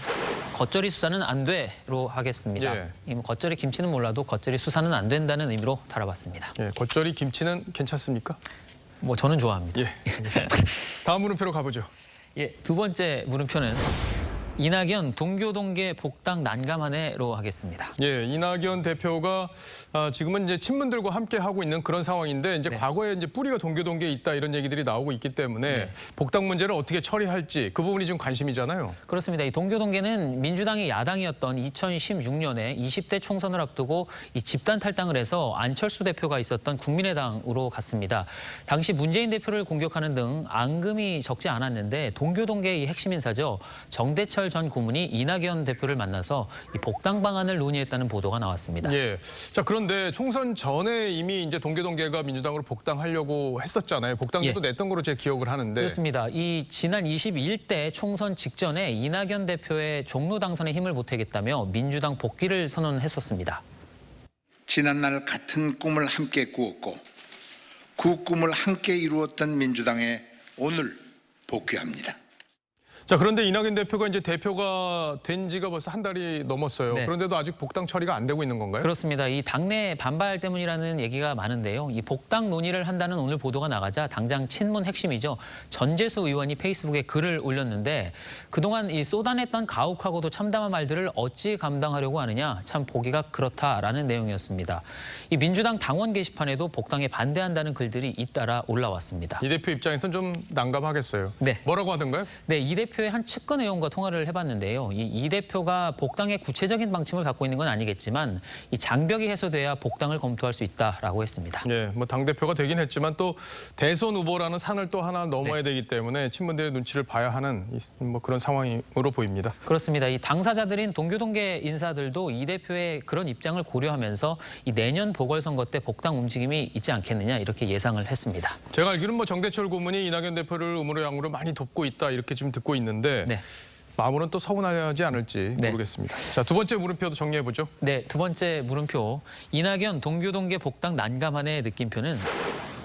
겉절이 수사는 안 돼로 하겠습니다. 뭐 겉절이 김치는 몰라도 겉절이 수사는 안 된다는 의미로 달아봤습니다. 겉절이 김치는 괜찮습니까? 뭐 저는 좋아합니다. 다음 물음표로 가보죠. 두 번째 물음표는 이낙연 동교동계 복당 난감하네로 하겠습니다. 이낙연 대표가 지금은 이제 친문들과 함께 하고 있는 그런 상황인데 이제 과거에 이제 뿌리가 동교동계에 있다 이런 얘기들이 나오고 있기 때문에 복당 문제를 어떻게 처리할지 그 부분이 좀 관심이잖아요. 그렇습니다. 이 동교동계는 민주당이 야당이었던 2016년에 20대 총선을 앞두고 이 집단 탈당을 해서 안철수 대표가 있었던 국민의당으로 갔습니다. 당시 문재인 대표를 공격하는 등 앙금이 적지 않았는데 동교동계의 핵심 인사죠. 정대철 전 고문이 이낙연 대표를 만나서 이 복당 방안을 논의했다는 보도가 나왔습니다. 자, 그런데 총선 전에 이미 이제 동교동계가 민주당으로 복당하려고 했었잖아요. 복당제도 냈던 거로 제 기억을 하는데. 그렇습니다. 이 지난 22대 총선 직전에 이낙연 대표의 종로 당선에 힘을 보태겠다며 민주당 복귀를 선언했었습니다. 지난날 같은 꿈을 함께 꾸었고 그 꿈을 함께 이루었던 민주당에 오늘 복귀합니다. 자, 그런데 이낙연 대표가 이제 대표가 된 지가 벌써 한 달이 넘었어요. 그런데도 아직 복당 처리가 안 되고 있는 건가요? 그렇습니다. 이 당내 반발 때문이라는 얘기가 많은데요. 이 복당 논의를 한다는 오늘 보도가 나가자 당장 친문 핵심이죠. 전재수 의원이 페이스북에 글을 올렸는데 그동안 이 쏟아냈던 가혹하고도 참담한 말들을 어찌 감당하려고 하느냐 참 보기가 그렇다라는 내용이었습니다. 이 민주당 당원 게시판에도 복당에 반대한다는 글들이 잇따라 올라왔습니다. 이 대표 입장에서는 좀 난감하겠어요. 뭐라고 하던가요? 이 대표의 한 측근 의원과 통화를 해봤는데요. 이 대표가 복당의 구체적인 방침을 갖고 있는 건 아니겠지만 이 장벽이 해소돼야 복당을 검토할 수 있다라고 했습니다. 뭐 당대표가 되긴 했지만 또 대선 후보라는 산을 또 하나 넘어야 되기 때문에 친문들의 눈치를 봐야 하는 뭐 그런 상황으로 보입니다. 그렇습니다. 이 당사자들인 동교동계 인사들도 이 대표의 그런 입장을 고려하면서 이 내년 보궐선거 때 복당 움직임이 있지 않겠느냐 이렇게 예상을 했습니다. 제가 알기로는 뭐 정대철 고문이 이낙연 대표를 우물우양으로 많이 돕고 있다 이렇게 지금 듣고 있는데 마음으로는 또 서운하지 않을지 모르겠습니다. 자, 두 번째 물음표도 정리해보죠. 네, 두 번째 물음표. 이낙연 동교동계 복당 난감하네 느낌표는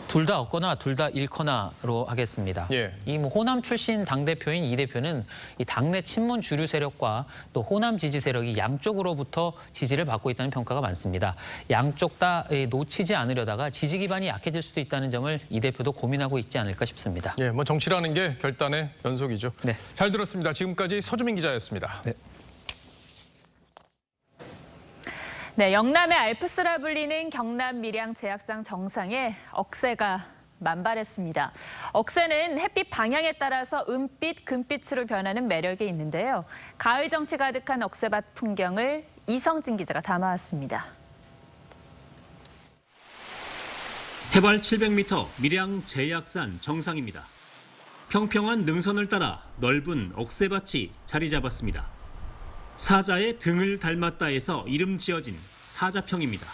둘 다 없거나 둘 다 잃거나로 하겠습니다. 이 뭐 호남 출신 당대표인 이 대표는 이 당내 친문 주류 세력과 또 호남 지지 세력이 양쪽으로부터 지지를 받고 있다는 평가가 많습니다. 양쪽 다 놓치지 않으려다가 지지 기반이 약해질 수도 있다는 점을 이 대표도 고민하고 있지 않을까 싶습니다. 뭐 정치라는 게 결단의 연속이죠. 잘 들었습니다. 지금까지 서주민 기자였습니다. 영남의 알프스라 불리는 경남 밀양 제약산 정상에 억새가 만발했습니다. 억새는 햇빛 방향에 따라서 은빛, 금빛으로 변하는 매력이 있는데요. 가을 정취 가득한 억새밭 풍경을 이성진 기자가 담아왔습니다. 해발 700m 밀양 제약산 정상입니다. 평평한 능선을 따라 넓은 억새밭이 자리 잡았습니다. 사자의 등을 닮았다에서 이름 지어진 사자평입니다.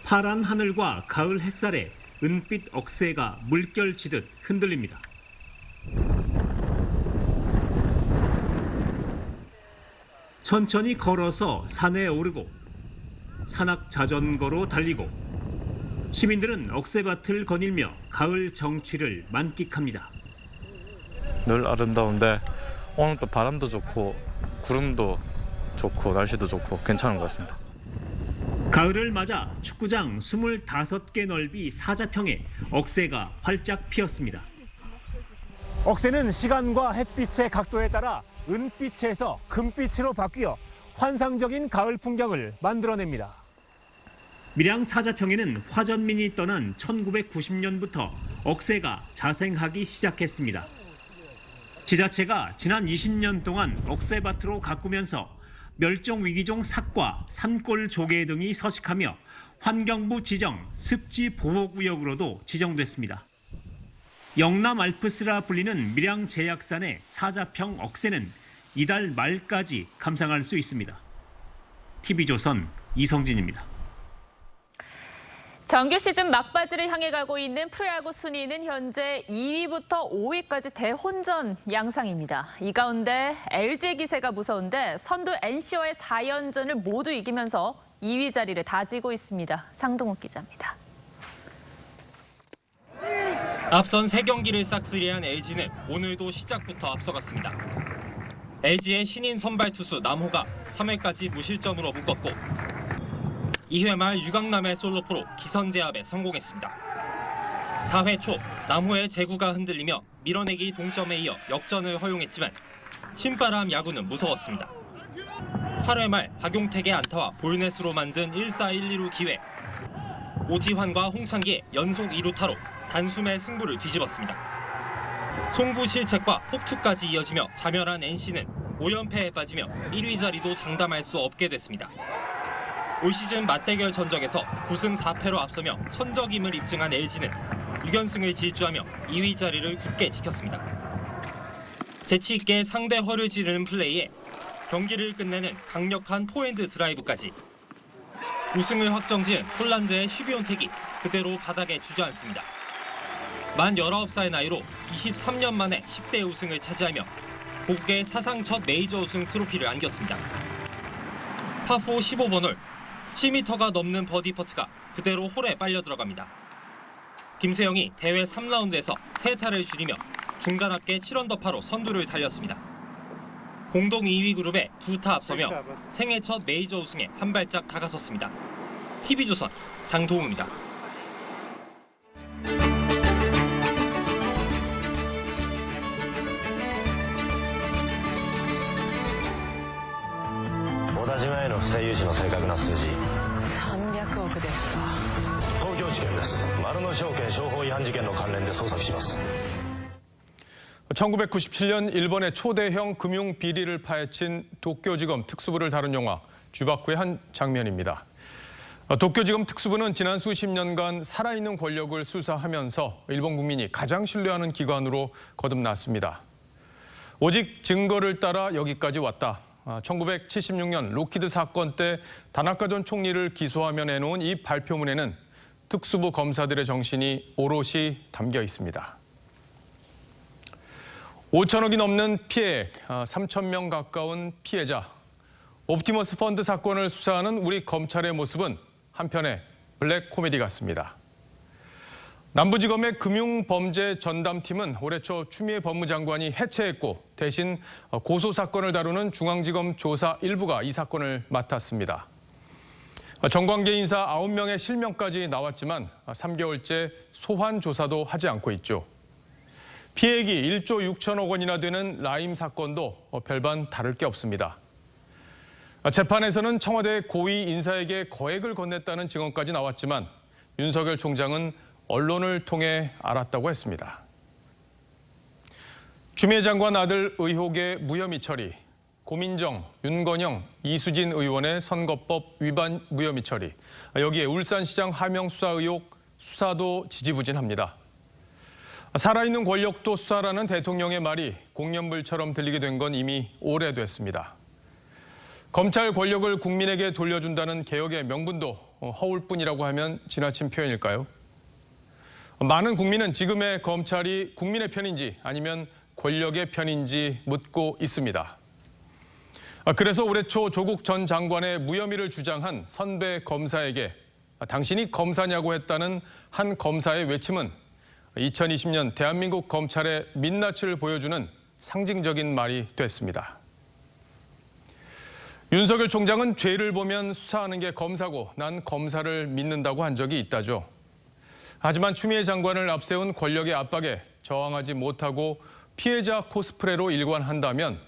파란 하늘과 가을 햇살에 은빛 억새가 물결치듯 흔들립니다. 천천히 걸어서 산에 오르고 산악 자전거로 달리고 시민들은 억새밭을 거닐며 가을 정취를 만끽합니다. 늘 아름다운데 오늘 또 바람도 좋고 구름도 좋고 날씨도 좋고 괜찮은 것 같습니다. 가을을 맞아 축구장 25개 넓이 사자평에 억새가 활짝 피었습니다. 억새는 시간과 햇빛의 각도에 따라 은빛에서 금빛으로 바뀌어 환상적인 가을 풍경을 만들어냅니다. 밀양 사자평에는 화전민이 떠난 1990년부터 억새가 자생하기 시작했습니다. 지자체가 지난 20년 동안 억새밭으로 가꾸면서 멸종위기종 삭과 산골 조개 등이 서식하며 환경부 지정 습지보호구역으로도 지정됐습니다. 영남 알프스라 불리는 밀양 제약산의 사자평 억새는 이달 말까지 감상할 수 있습니다. TV조선 이성진입니다. 정규 시즌 막바지를 향해 가고 있는 프로야구 순위는 현재 2위부터 5위까지 대혼전 양상입니다. 이 가운데 LG의 기세가 무서운데 선두 NC와의 4연전을 모두 이기면서 2위 자리를 다지고 있습니다. 상동욱 기자입니다. 앞선 3경기를 싹쓸이한 LG는 오늘도 시작부터 앞서갔습니다. LG의 신인 선발 투수 남호가 3회까지 무실점으로 묶었고 2회 말 유강남의 솔로포로 기선제압에 성공했습니다. 4회 초 남호의 제구가 흔들리며 밀어내기 동점에 이어 역전을 허용했지만 신바람 야구는 무서웠습니다. 8회 말 박용택의 안타와 볼넷으로 만든 1사 1, 2루 기회. 오지환과 홍창기의 연속 2루타로 단숨에 승부를 뒤집었습니다. 송구 실책과 폭투까지 이어지며 자멸한 NC는 5연패에 빠지며 1위 자리도 장담할 수 없게 됐습니다. 올 시즌 맞대결 전적에서 9승 4패로 앞서며 천적임을 입증한 LG는 6연승을 질주하며 2위 자리를 굳게 지켰습니다. 재치 있게 상대 허를 찌르는 플레이에 경기를 끝내는 강력한 포핸드 드라이브까지. 우승을 확정지은 폴란드의 슈비온텍이 그대로 바닥에 주저앉습니다. 만 19살 나이로 23년 만에 10대 우승을 차지하며 고국의 사상 첫 메이저 우승 트로피를 안겼습니다. 파4 15번 홀, 7m가 넘는 버디 퍼트가 그대로 홀에 빨려 들어갑니다. 김세영이 대회 3라운드에서 3타를 줄이며 중간 합계 7언더파로 선두를 달렸습니다. 공동 2위 그룹에 2타 앞서며 생애 첫 메이저 우승에 한 발짝 다가섰습니다. TV조선 장도우입니다.300億ですか。東京地検です。丸野証券商法違反事件の関連で捜索します。 1997년 일본의 초대형 금융 비리를 파헤친 도쿄지검 특수부를 다룬 영화 쥐바쿠의 한 장면입니다. 도쿄지검 특수부는 지난 수십 년간 살아있는 권력을 수사하면서 일본 국민이 가장 신뢰하는 기관으로 거듭났습니다. 오직 증거를 따라 여기까지 왔다. 1976년 로키드 사건 때 다나카 전 총리를 기소하며 내놓은 이 발표문에는 특수부 검사들의 정신이 오롯이 담겨 있습니다. 5천억이 넘는 피해액, 3천 명 가까운 피해자. 옵티머스 펀드 사건을 수사하는 우리 검찰의 모습은 한편의 블랙 코미디 같습니다. 남부지검의 금융범죄 전담팀은 올해 초 추미애 법무장관이 해체했고 대신 고소 사건을 다루는 중앙지검 조사 1부가 이 사건을 맡았습니다. 정관계 인사 9명의 실명까지 나왔지만 3개월째 소환 조사도 하지 않고 있죠. 피해액이 1조 6천억 원이나 되는 라임 사건도 별반 다를 게 없습니다. 재판에서는 청와대 고위 인사에게 거액을 건넸다는 증언까지 나왔지만 윤석열 총장은 언론을 통해 알았다고 했습니다. 추미애 장관 아들 의혹의 무혐의 처리, 고민정, 윤건영, 이수진 의원의 선거법 위반 무혐의 처리. 여기에 울산시장 하명 수사 의혹 수사도 지지부진합니다. 살아있는 권력도 수사라는 대통령의 말이 공연불처럼 들리게 된 건 이미 오래됐습니다. 검찰 권력을 국민에게 돌려준다는 개혁의 명분도 허울 뿐이라고 하면 지나친 표현일까요? 많은 국민은 지금의 검찰이 국민의 편인지 아니면 권력의 편인지 묻고 있습니다. 그래서 올해 초 조국 전 장관의 무혐의를 주장한 선배 검사에게 당신이 검사냐고 했다는 한 검사의 외침은 2020년 대한민국 검찰의 민낯을 보여주는 상징적인 말이 됐습니다. 윤석열 총장은 죄를 보면 수사하는 게 검사고 난 검사를 믿는다고 한 적이 있다죠. 하지만 추미애 장관을 앞세운 권력의 압박에 저항하지 못하고 피해자 코스프레로 일관한다면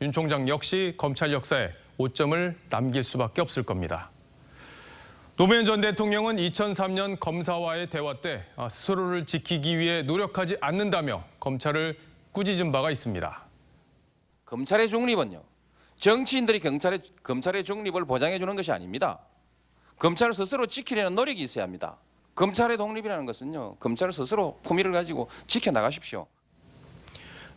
윤 총장 역시 검찰 역사에 오점을 남길 수밖에 없을 겁니다. 노무현 전 대통령은 2003년 검사와의 대화 때 스스로를 지키기 위해 노력하지 않는다며 검찰을 꾸짖은 바가 있습니다. 검찰의 중립은요, 정치인들이 검찰의 중립을 보장해 주는 것이 아닙니다. 검찰을 스스로 지키려는 노력이 있어야 합니다. 검찰의 독립이라는 것은요, 검찰을 스스로 품위를 가지고 지켜나가십시오.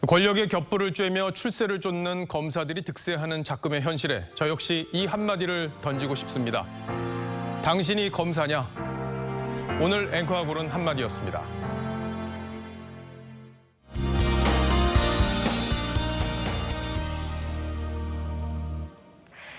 권력의 겹불을 쬐며 출세를 쫓는 검사들이 득세하는 작금의 현실에 저 역시 이 한마디를 던지고 싶습니다. 당신이 검사냐? 오늘 앵커가 고른 한마디였습니다.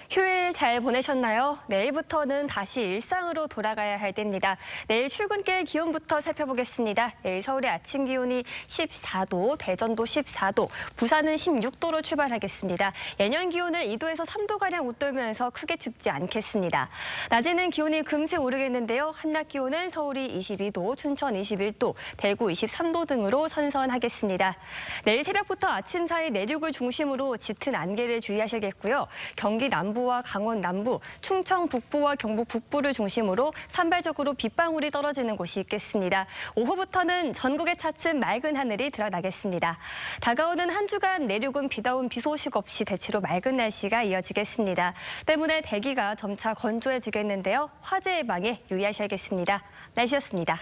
휴일 잘 보내셨나요? 내일부터는 다시 일상으로 돌아가야 할 때입니다. 내일 출근길 기온부터 살펴보겠습니다. 내일 서울의 아침 기온이 14도, 대전도 14도, 부산은 16도로 출발하겠습니다. 예년 기온을 2도에서 3도가량 웃돌면서 크게 춥지 않겠습니다. 낮에는 기온이 금세 오르겠는데요. 한낮 기온은 서울이 22도, 춘천 21도, 대구 23도 등으로 선선하겠습니다. 내일 새벽부터 아침 사이 내륙을 중심으로 짙은 안개를 주의하셔야겠고요. 경기 남부와 강원 남부, 충청 북부와 경북 북부를 중심으로 산발적으로 빗방울이 떨어지는 곳이 있겠습니다. 오후부터는 전국에 차츰 맑은 하늘이 드러나겠습니다. 다가오는 한 주간 내륙은 비다운 비 소식 없이 대체로 맑은 날씨가 이어지겠습니다. 때문에 대기가 점차 건조해지겠는데요. 화재 예방에 유의하셔야겠습니다. 날씨였습니다.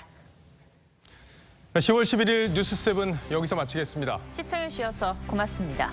10월 11일 뉴스7 여기서 마치겠습니다. 시청해주셔서 고맙습니다.